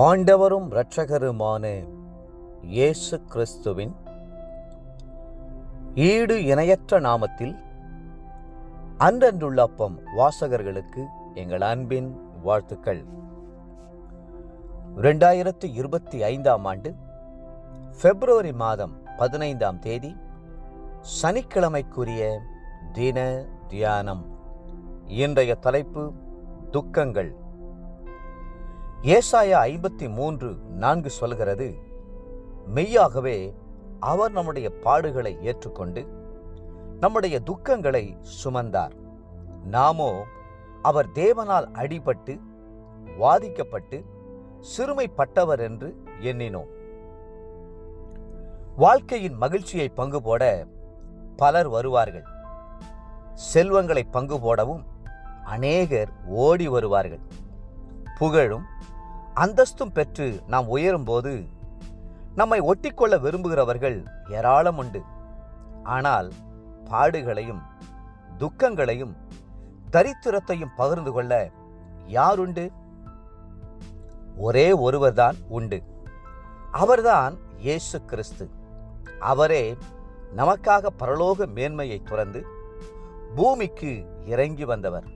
ஆண்டவரும் இரட்சகருமான இயேசு கிறிஸ்துவின் ஈடு இணையற்ற நாமத்தில் அன்றன்றுள்ள அப்பம் வாசகர்களுக்கு எங்கள் அன்பின் வாழ்த்துக்கள். 2025 ஆண்டு பிப்ரவரி மாதம் 15ஆம் தேதி சனிக்கிழமைக்குரிய தின தியானம். இன்றைய தலைப்பு துக்கங்கள். ஏசாயா 53:4 சொல்கிறது, மெய்யாகவே அவர் நம்முடைய பாடுகளை ஏற்றுக்கொண்டு நம்முடைய துக்கங்களை சுமந்தார். நாமோ அவர் தேவனால் அடிபட்டு வாதிக்கப்பட்டு சிறுமைப்பட்டவர் என்று எண்ணினோம். வாழ்க்கையின் மகிழ்ச்சியை பங்கு போட பலர் வருவார்கள். செல்வங்களை பங்கு போடவும் அநேகர் ஓடி வருவார்கள். புகழும் அந்தஸ்தும் பெற்று நாம் உயரும்போது நம்மை ஒட்டிக்கொள்ள விரும்புகிறவர்கள் ஏராளம் உண்டு. ஆனால் பாடுகளையும் துக்கங்களையும் தரித்திரத்தையும் பகிர்ந்து கொள்ள யாருண்டு? ஒரே ஒருவர்தான் உண்டு. அவர்தான் இயேசு கிறிஸ்து. அவரே நமக்காக பரலோக மேன்மையை துறந்து பூமிக்கு இறங்கி வந்தவர்.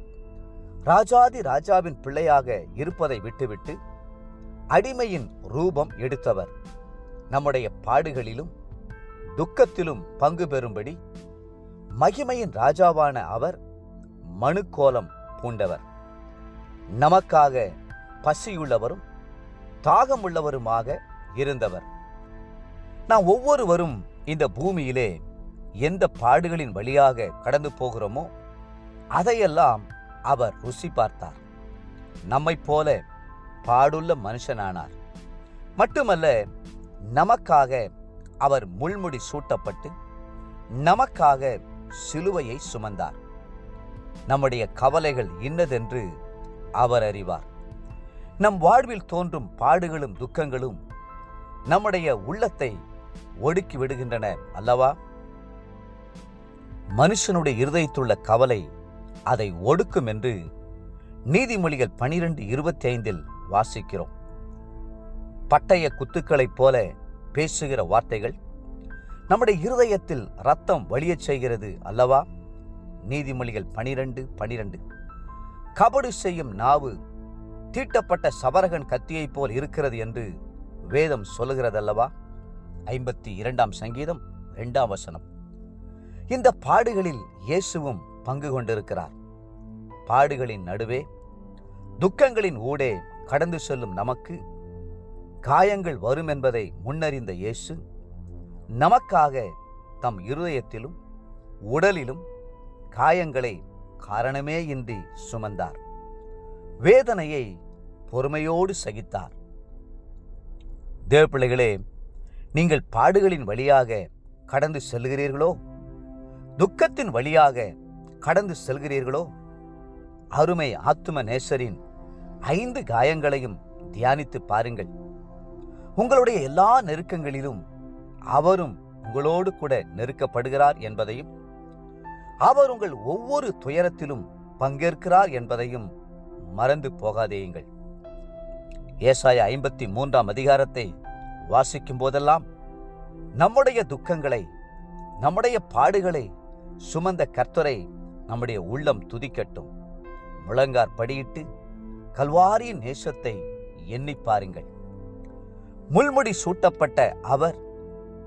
ராஜாதி ராஜாவின் பிள்ளையாக இருப்பதை விட்டுவிட்டு அடிமையின் ரூபம் எடுத்தவர். நம்முடைய பாடுகளிலும் துக்கத்திலும் பங்கு பெறும்படி மகிமையின் ராஜாவான அவர் மனுக்கோலம் பூண்டவர். நமக்காக பசியுள்ளவரும் தாகமுள்ளவருமாக இருந்தவர். நாம் ஒவ்வொருவரும் இந்த பூமியிலே எந்த பாடுகளின் வழியாக கடந்து போகிறோமோ அதையெல்லாம் அவர் ருசி பார்த்தார். நம்மைப் போல பாடுள்ள மனுஷனானார். மட்டுமல்ல, நமக்காக அவர் முள்முடி சூட்டப்பட்டு நமக்காக சிலுவையை சுமந்தார். நம்முடைய கவலைகள் இன்னதென்று அவர் அறிவார். நம் வாழ்வில் தோன்றும் பாடுகளும் துக்கங்களும் நம்முடைய உள்ளத்தை ஒடுக்கி விடுகின்றன அல்லவா? மனுஷனுடைய இருதயத்துள்ள கவலை அதை ஒடுக்கும் என்று நீதிமொழிகள் 12:25 வாசிக்கிறோம். பட்டய குத்துக்களைப் போல பேசுகிற வார்த்தைகள் நம்முடைய இருதயத்தில் இரத்தம் வழியச் செய்கிறது அல்லவா? நீதிமொழிகள் 12:12. கபடு செய்யும் நாவு தீட்டப்பட்ட சவரகன் கத்தியைப் போல் இருக்கிறது என்று வேதம் சொல்லுகிறதல்லவா? 52ஆம் சங்கீதம் 2ஆம் வசனம். இந்த பாடுகளில் இயேசுவும் பங்கு கொண்டிருக்கிறார். பாடுகளின் நடுவே துக்கங்களின் ஊடே கடந்து செல்லும் நமக்கு காயங்கள் வரும் என்பதை முன்னறிந்த இயேசு நமக்காக தம் இருதயத்திலும் உடலிலும் காயங்களை காரணமே இன்றி சுமந்தார். வேதனையை பொறுமையோடு சகித்தார். தேவப்பிள்ளைகளே, நீங்கள் பாடுகளின் வழியாக கடந்து செல்கிறீர்களோ, துக்கத்தின் வழியாக கடந்து செல்கிறீர்களோ, அருமை ஆத்தும நேசரின் 5 காயங்களையும் தியானித்து பாருங்கள். உங்களுடைய எல்லா நெருக்கங்களிலும் அவரும் உங்களோடு கூட நெருக்கப்படுகிறார் என்பதையும், அவர் உங்கள் ஒவ்வொரு துயரத்திலும் பங்கேற்கிறார் என்பதையும் மறந்து போகாதேயுங்கள். ஏசாயா 53ஆம் அதிகாரத்தை வாசிக்கும் போதெல்லாம் நம்முடைய துக்கங்களை, நம்முடைய பாடுகளை சுமந்த கர்த்தரை நம்முடைய உள்ளம் துதிக்கட்டும். முழங்கார் படியிட்டு கல்வாரியின் நேசத்தை எண்ணி பாருங்கள். முள்முடி சூட்டப்பட்ட அவர்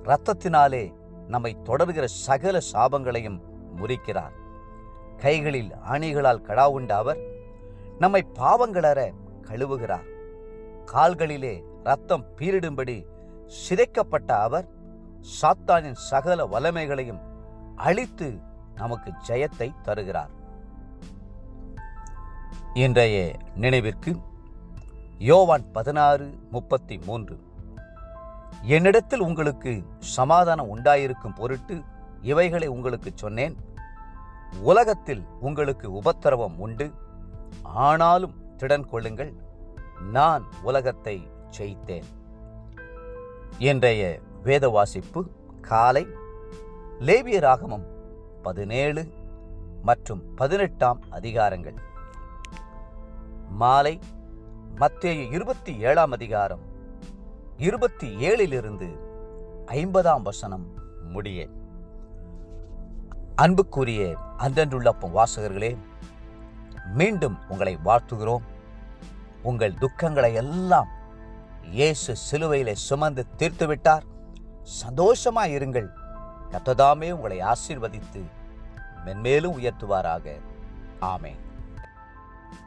இரத்தத்தினாலே நம்மை தொடர்கிற சகல சாபங்களையும் முறிக்கிறார். கைகளில் ஆணிகளால் கடாவுண்ட அவர் நம்மை பாவங்களற கழுவுகிறார். கால்களிலே இரத்தம் பீரிடும்படி சிதைக்கப்பட்ட அவர் சாத்தானின் சகல வல்லமைகளையும் அழித்து நமக்கு ஜெயத்தை தருகிறார். இன்றைய நினைவிற்கு யோவான் 16:33. என்னிடத்தில் உங்களுக்கு சமாதானம் உண்டாயிருக்கும் பொருட்டு இவைகளை உங்களுக்கு சொன்னேன். உலகத்தில் உங்களுக்கு உபத்திரவம் உண்டு, ஆனாலும் திடன் கொள்ளுங்கள், நான் உலகத்தை ஜெயித்தேன். இன்றைய வேத வாசிப்பு காலை லேவியராகமம் 17 மற்றும் 18ஆம் அதிகாரங்கள். மாலை மத்தேயு 27 அதிகாரம் 27 50 முடிய. அன்புக்குரிய அன்றன்றுள்ளப்பம் வாசகர்களே, மீண்டும் உங்களை வாழ்த்துகிறோம். உங்கள் துக்கங்களை எல்லாம் இயேசு சிலுவையிலே சுமந்து தீர்த்து விட்டார். சந்தோஷமாயிருங்கள். கர்த்தர் தாமே உங்களை ஆசீர்வதித்து மென்மேலும் உயர்த்துவாராக. ஆமென்.